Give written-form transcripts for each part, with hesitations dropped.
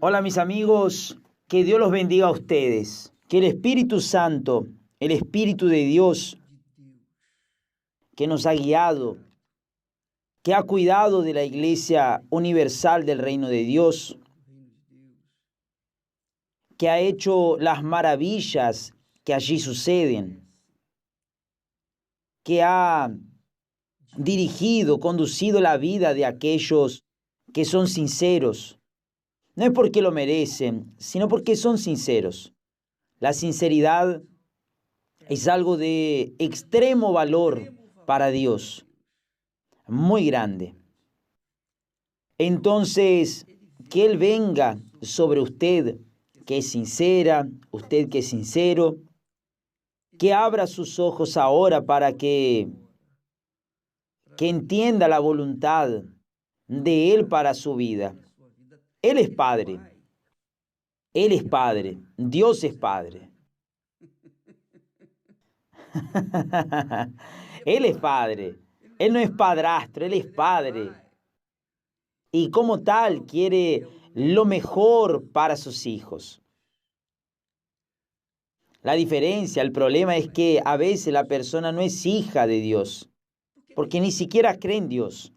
Hola mis amigos, que Dios los bendiga a ustedes, que el Espíritu Santo, el Espíritu de Dios, que nos ha guiado, que ha cuidado de la Iglesia Universal del Reino de Dios, que ha hecho las maravillas que allí suceden, que ha dirigido, conducido la vida de aquellos que son sinceros. No es porque lo merecen, sino porque son sinceros. La sinceridad es algo de extremo valor para Dios, muy grande. Entonces, que Él venga sobre usted, que es sincera, usted que es sincero, que abra sus ojos ahora para que entienda la voluntad de Él para su vida. Él es Padre, Él es Padre, Dios es Padre. Él es Padre, Él no es padrastro, Él es Padre. Y como tal quiere lo mejor para sus hijos. La diferencia, el problema es que a veces la persona no es hija de Dios, porque ni siquiera cree en Dios,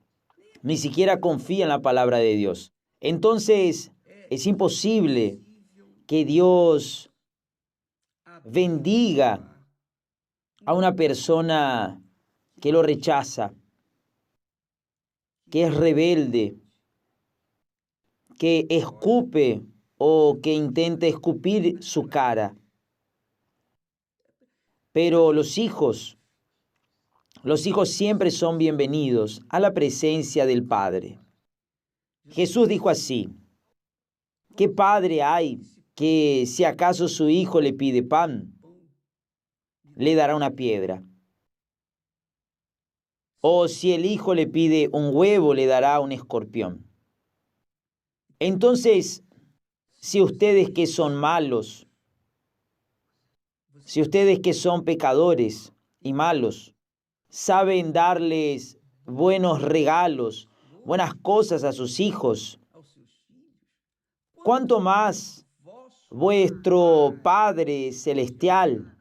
ni siquiera confía en la palabra de Dios. Entonces, es imposible que Dios bendiga a una persona que lo rechaza, que es rebelde, que escupe o que intenta escupir su cara. Pero los hijos siempre son bienvenidos a la presencia del Padre. Jesús dijo así: ¿qué padre hay que si acaso su hijo le pide pan, le dará una piedra? O si el hijo le pide un huevo, le dará un escorpión. Entonces, si ustedes que son malos, si ustedes que son pecadores y malos, saben darles buenos regalos, buenas cosas a sus hijos, ¿cuánto más vuestro Padre Celestial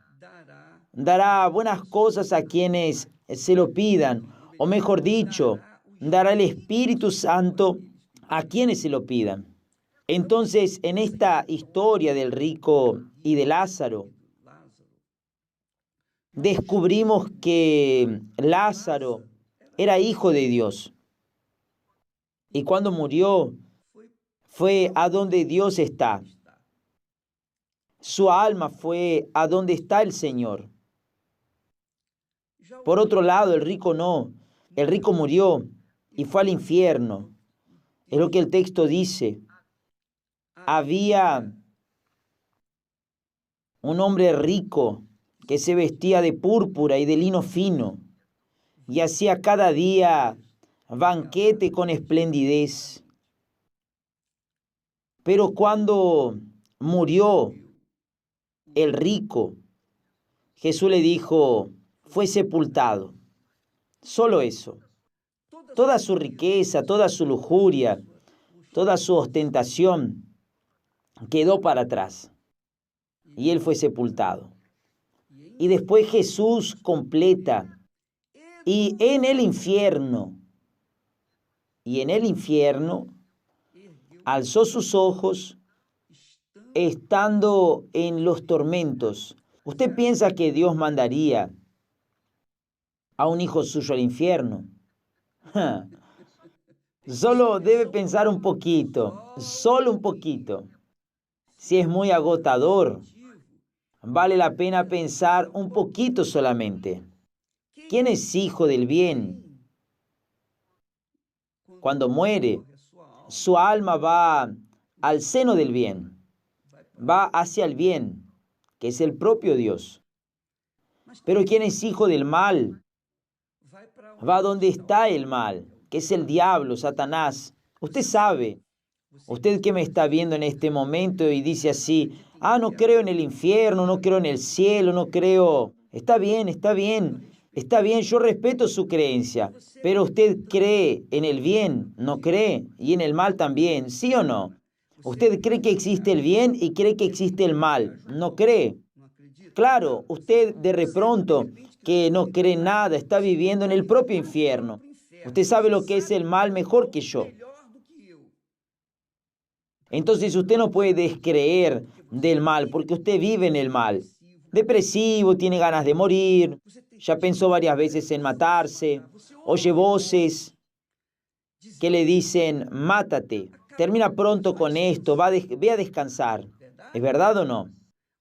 dará buenas cosas a quienes se lo pidan? O mejor dicho, dará el Espíritu Santo a quienes se lo pidan. Entonces, en esta historia del rico y de Lázaro, descubrimos que Lázaro era hijo de Dios. Y cuando murió, fue a donde Dios está. Su alma fue a donde está el Señor. Por otro lado, el rico no. El rico murió y fue al infierno. Es lo que el texto dice. Había un hombre rico que se vestía de púrpura y de lino fino y hacía cada día banquete con esplendidez. Pero cuando murió el rico, Jesús le dijo, fue sepultado. Solo eso. Toda su riqueza, toda su lujuria, toda su ostentación quedó para atrás. Y él fue sepultado. Y después Jesús completa. Y en el infierno, alzó sus ojos estando en los tormentos. ¿Usted piensa que Dios mandaría a un hijo suyo al infierno? Solo debe pensar un poquito, solo un poquito. Si es muy agotador, vale la pena pensar un poquito solamente. ¿Quién es hijo del bien? Cuando muere, su alma va al seno del bien, va hacia el bien, que es el propio Dios. Pero ¿quién es hijo del mal? Va donde está el mal, que es el diablo, Satanás. Usted sabe, usted que me está viendo en este momento y dice así, no creo en el infierno, no creo en el cielo, no creo. Está bien, está bien, está bien, yo respeto su creencia, pero usted cree en el bien, no cree, y en el mal también, ¿sí o no? Usted cree que existe el bien y cree que existe el mal. ¿No cree? Claro, usted de pronto que no cree nada, está viviendo en el propio infierno. Usted sabe lo que es el mal mejor que yo. Entonces usted no puede descreer del mal porque usted vive en el mal. Depresivo, tiene ganas de morir, ya pensó varias veces en matarse, oye voces que le dicen, mátate, termina pronto con esto, ve a descansar. ¿Es verdad o no?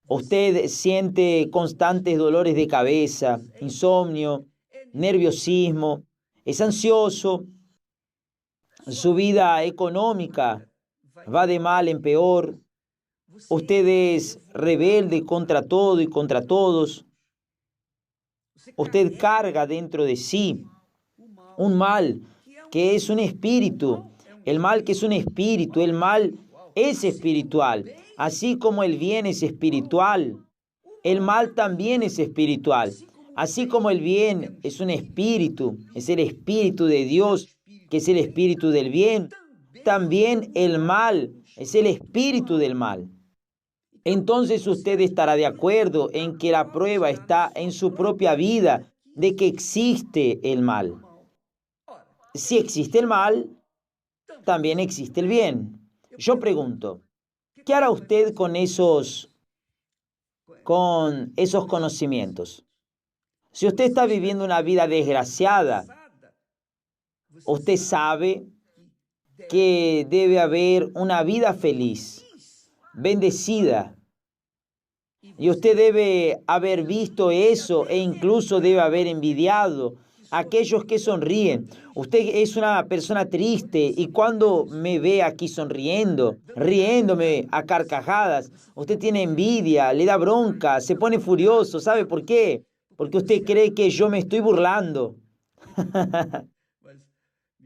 Usted siente constantes dolores de cabeza, insomnio, nerviosismo, es ansioso, su vida económica va de mal en peor, usted es rebelde contra todo y contra todos, usted carga dentro de sí un mal que es un espíritu, el mal que es un espíritu, el mal es espiritual, así como el bien es espiritual, el mal también es espiritual, así como el bien es un espíritu, es el espíritu de Dios, que es el espíritu del bien, también el mal es el espíritu del mal. Entonces usted estará de acuerdo en que la prueba está en su propia vida de que existe el mal. Si existe el mal, también existe el bien. Yo pregunto, ¿qué hará usted con esos conocimientos? Si usted está viviendo una vida desgraciada, usted sabe que debe haber una vida feliz, bendecida. Y usted debe haber visto eso e incluso debe haber envidiado a aquellos que sonríen. Usted es una persona triste y cuando me ve aquí riéndome a carcajadas, usted tiene envidia, le da bronca, se pone furioso. ¿Sabe por qué? Porque usted cree que yo me estoy burlando.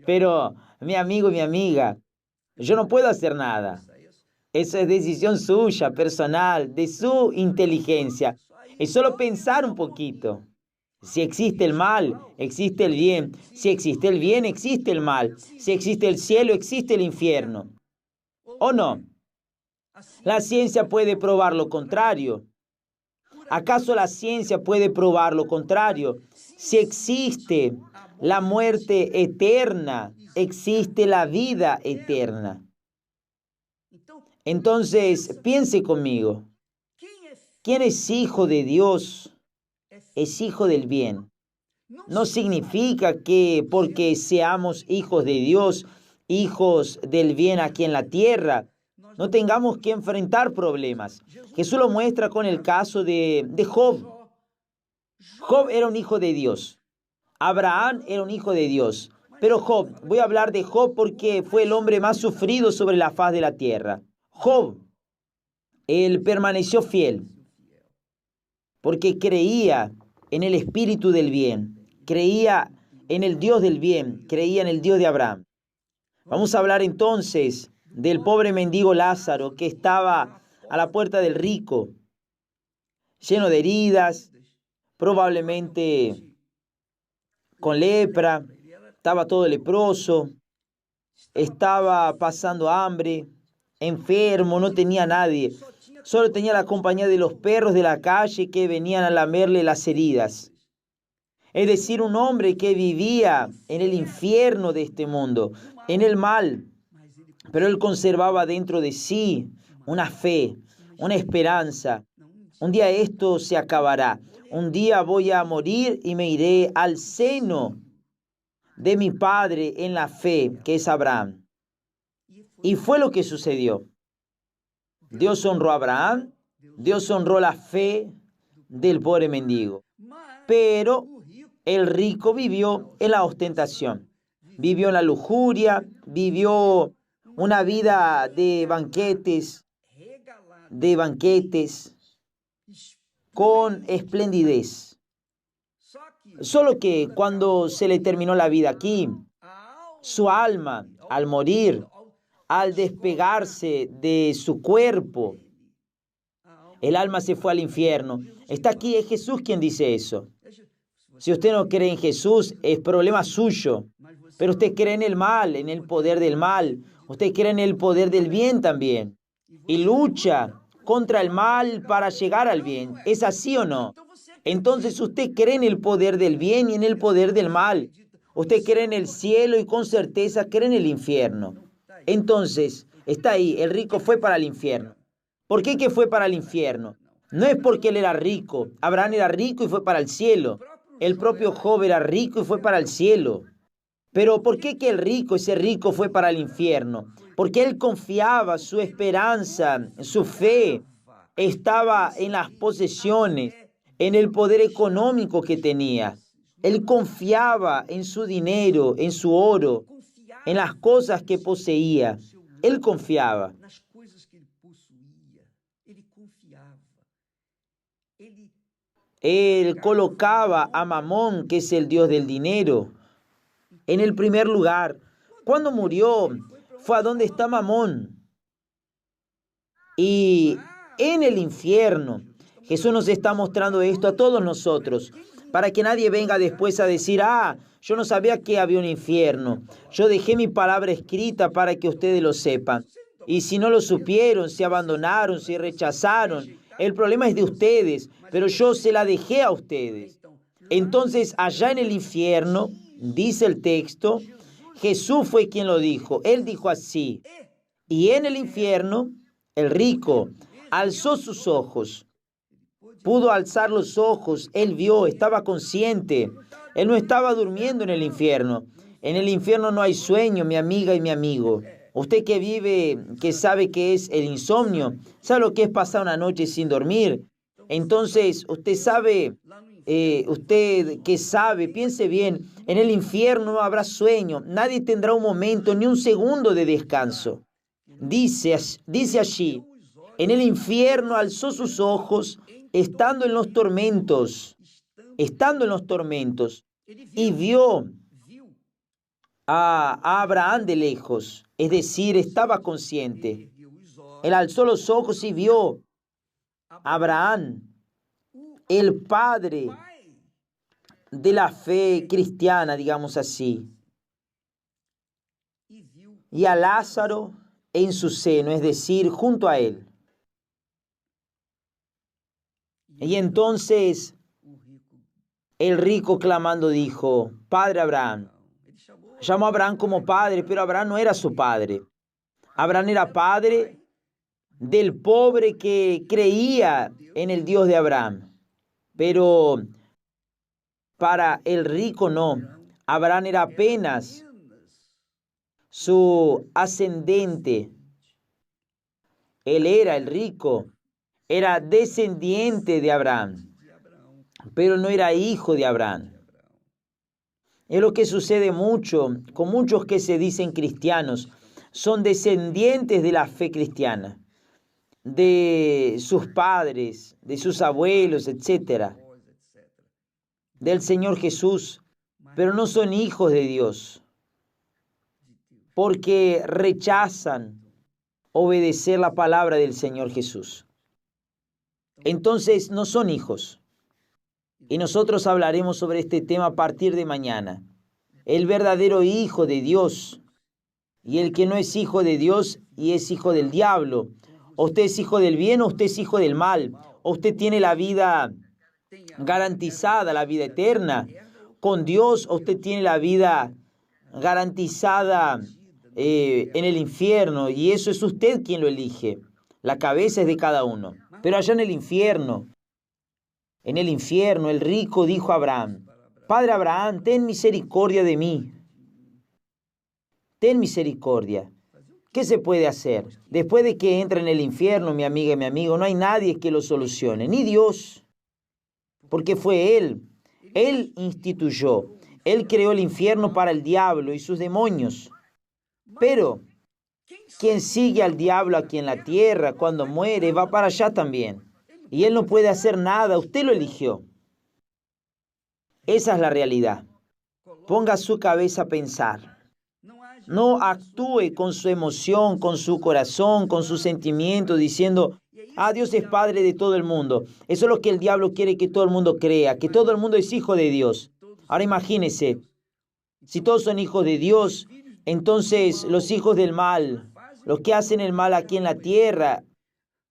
Pero, mi amigo y mi amiga, yo no puedo hacer nada. Eso es decisión suya, personal, de su inteligencia. Es solo pensar un poquito. Si existe el mal, existe el bien. Si existe el bien, existe el mal. Si existe el cielo, existe el infierno. ¿O no? La ciencia puede probar lo contrario. ¿Acaso la ciencia puede probar lo contrario? Si existe la muerte eterna, existe la vida eterna. Entonces, piense conmigo. ¿Quién es hijo de Dios? Es hijo del bien. No significa que porque seamos hijos de Dios, hijos del bien aquí en la tierra, no tengamos que enfrentar problemas. Jesús lo muestra con el caso de Job. Job era un hijo de Dios. Abraham era un hijo de Dios. Pero Job, voy a hablar de Job porque fue el hombre más sufrido sobre la faz de la tierra. Job, él permaneció fiel porque creía en el espíritu del bien, creía en el Dios del bien, creía en el Dios de Abraham. Vamos a hablar entonces del pobre mendigo Lázaro que estaba a la puerta del rico, lleno de heridas, probablemente con lepra, estaba todo leproso, estaba pasando hambre, enfermo, no tenía nadie. Solo tenía la compañía de los perros de la calle que venían a lamerle las heridas. Es decir, un hombre que vivía en el infierno de este mundo, en el mal. Pero él conservaba dentro de sí una fe, una esperanza. Un día esto se acabará. Un día voy a morir y me iré al seno de mi padre en la fe, que es Abraham. Y fue lo que sucedió. Dios honró a Abraham, Dios honró la fe del pobre mendigo. Pero el rico vivió en la ostentación, vivió en la lujuria, vivió una vida de banquetes, con esplendidez. Solo que cuando se le terminó la vida aquí, su alma, al morir, al despegarse de su cuerpo, el alma se fue al infierno. Está aquí, es Jesús quien dice eso. Si usted no cree en Jesús, es problema suyo. Pero usted cree en el mal, en el poder del mal. Usted cree en el poder del bien también y lucha contra el mal para llegar al bien. ¿Es así o no? Entonces usted cree en el poder del bien y en el poder del mal. Usted cree en el cielo y con certeza cree en el infierno. Entonces, está ahí, el rico fue para el infierno. ¿Por qué que fue para el infierno? No es porque él era rico. Abraham era rico y fue para el cielo. El propio Job era rico y fue para el cielo. Pero ¿por qué que el rico, ese rico, fue para el infierno? Porque él confiaba, su esperanza, su fe estaba en las posesiones, en el poder económico que tenía. Él confiaba en su dinero, en su oro, en las cosas que poseía. Él confiaba. Él colocaba a Mamón, que es el dios del dinero, en el primer lugar. Cuando murió, fue a donde está Mamón. Y en el infierno, Jesús nos está mostrando esto a todos nosotros, para que nadie venga después a decir, yo no sabía que había un infierno. Yo dejé mi palabra escrita para que ustedes lo sepan. Y si no lo supieron, se abandonaron, se rechazaron, el problema es de ustedes, pero yo se la dejé a ustedes. Entonces, allá en el infierno, dice el texto, Jesús fue quien lo dijo. Él dijo así, y en el infierno, el rico alzó sus ojos. Pudo alzar los ojos, él vio, estaba consciente. Él no estaba durmiendo en el infierno. En el infierno no hay sueño, mi amiga y mi amigo. Usted que vive, que sabe qué es el insomnio, sabe lo que es pasar una noche sin dormir. Entonces, usted sabe, usted que sabe, piense bien, en el infierno no habrá sueño. Nadie tendrá un momento, ni un segundo de descanso. Dice allí, en el infierno alzó sus ojos, estando en los tormentos, y vio a Abraham de lejos, es decir, estaba consciente. Él alzó los ojos y vio a Abraham, el padre de la fe cristiana, digamos así, y a Lázaro en su seno, es decir, junto a él. Y entonces el rico clamando dijo, Padre Abraham. Llamó a Abraham como padre, pero Abraham no era su padre. Abraham era padre del pobre que creía en el Dios de Abraham. Pero para el rico no. Abraham era apenas su ascendente. Él era el rico, era descendiente de Abraham, pero no era hijo de Abraham. Es lo que sucede mucho con muchos que se dicen cristianos. Son descendientes de la fe cristiana, de sus padres, de sus abuelos, etcétera, del Señor Jesús, pero no son hijos de Dios, porque rechazan obedecer la palabra del Señor Jesús. Entonces no son hijos. Y nosotros hablaremos sobre este tema a partir de mañana. El verdadero hijo de Dios y el que no es hijo de Dios y es hijo del diablo. O usted es hijo del bien o usted es hijo del mal. O usted tiene la vida garantizada, la vida eterna con Dios, o usted tiene la vida garantizada en el infierno. Y eso es usted quien lo elige. La cabeza es de cada uno. Pero allá en el infierno, el rico dijo a Abraham, Padre Abraham, ten misericordia de mí. Ten misericordia. ¿Qué se puede hacer? Después de que entra en el infierno, mi amiga y mi amigo, no hay nadie que lo solucione, ni Dios. Porque fue Él. Él instituyó. Él creó el infierno para el diablo y sus demonios. Pero quien sigue al diablo aquí en la tierra, cuando muere, va para allá también. Y él no puede hacer nada, usted lo eligió. Esa es la realidad. Ponga su cabeza a pensar. No actúe con su emoción, con su corazón, con sus sentimientos, diciendo, Dios es Padre de todo el mundo. Eso es lo que el diablo quiere que todo el mundo crea, que todo el mundo es hijo de Dios. Ahora imagínese, si todos son hijos de Dios Entonces los hijos del mal, los que hacen el mal aquí en la tierra,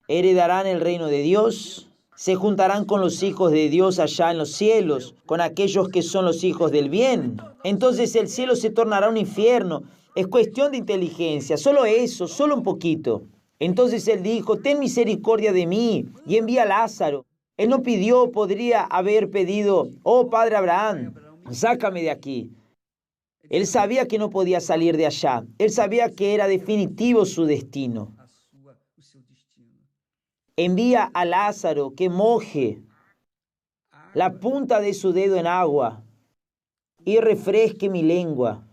heredarán el reino de Dios. Se juntarán con los hijos de Dios allá en los cielos, con aquellos que son los hijos del bien. Entonces el cielo se tornará un infierno. Es cuestión de inteligencia, solo eso, solo un poquito. Entonces él dijo, ten misericordia de mí y envía a Lázaro. Él no pidió, podría haber pedido, oh Padre Abraham, sácame de aquí. Él sabía que no podía salir de allá. Él sabía que era definitivo su destino. Envía a Lázaro que moje la punta de su dedo en agua y refresque mi lengua.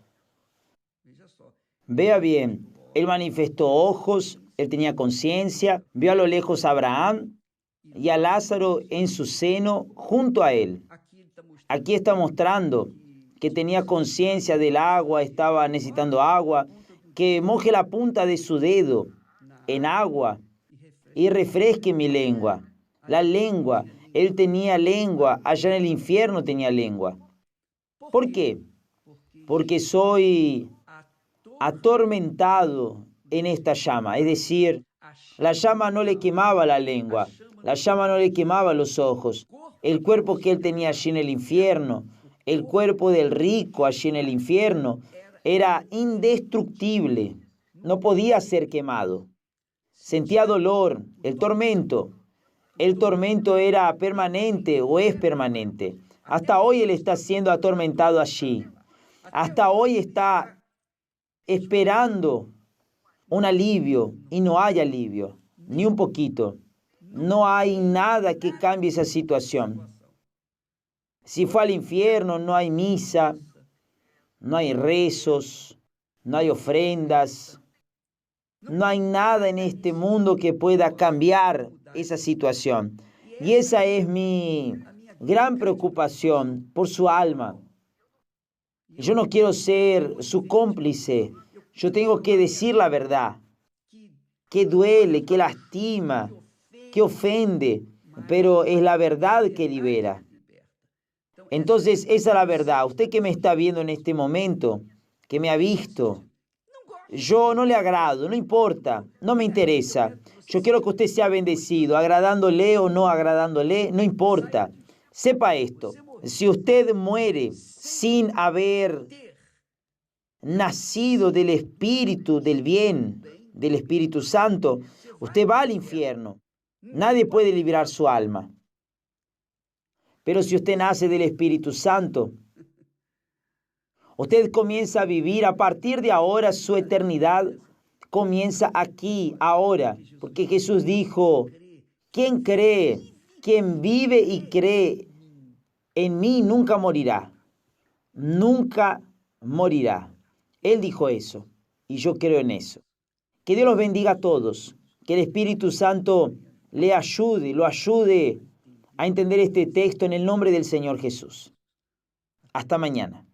Vea bien, él manifestó ojos, él tenía conciencia, vio a lo lejos a Abraham y a Lázaro en su seno junto a él. Aquí está mostrando que tenía conciencia del agua, estaba necesitando agua, que moje la punta de su dedo en agua y refresque mi lengua. La lengua, él tenía lengua, allá en el infierno tenía lengua. ¿Por qué? Porque soy atormentado en esta llama, es decir, la llama no le quemaba la lengua, la llama no le quemaba los ojos, el cuerpo que él tenía allí en el infierno, el cuerpo del rico allí en el infierno, era indestructible, no podía ser quemado. Sentía dolor, el tormento era permanente o es permanente. Hasta hoy él está siendo atormentado allí. Hasta hoy está esperando un alivio y no hay alivio, ni un poquito. No hay nada que cambie esa situación. Si fue al infierno, no hay misa, no hay rezos, no hay ofrendas, no hay nada en este mundo que pueda cambiar esa situación. Y esa es mi gran preocupación por su alma. Yo no quiero ser su cómplice. Yo tengo que decir la verdad, que duele, que lastima, que ofende, pero es la verdad que libera. Entonces, esa es la verdad. Usted que me está viendo en este momento, que me ha visto, yo no le agrado, no importa, no me interesa. Yo quiero que usted sea bendecido, agradándole o no agradándole, no importa. Sepa esto, si usted muere sin haber nacido del Espíritu del bien, del Espíritu Santo, usted va al infierno. Nadie puede liberar su alma. Pero si usted nace del Espíritu Santo, usted comienza a vivir a partir de ahora su eternidad, comienza aquí, ahora, porque Jesús dijo, quien cree, quien vive y cree en mí nunca morirá, nunca morirá. Él dijo eso y yo creo en eso. Que Dios los bendiga a todos, que el Espíritu Santo le ayude, lo ayude a entender este texto en el nombre del Señor Jesús. Hasta mañana.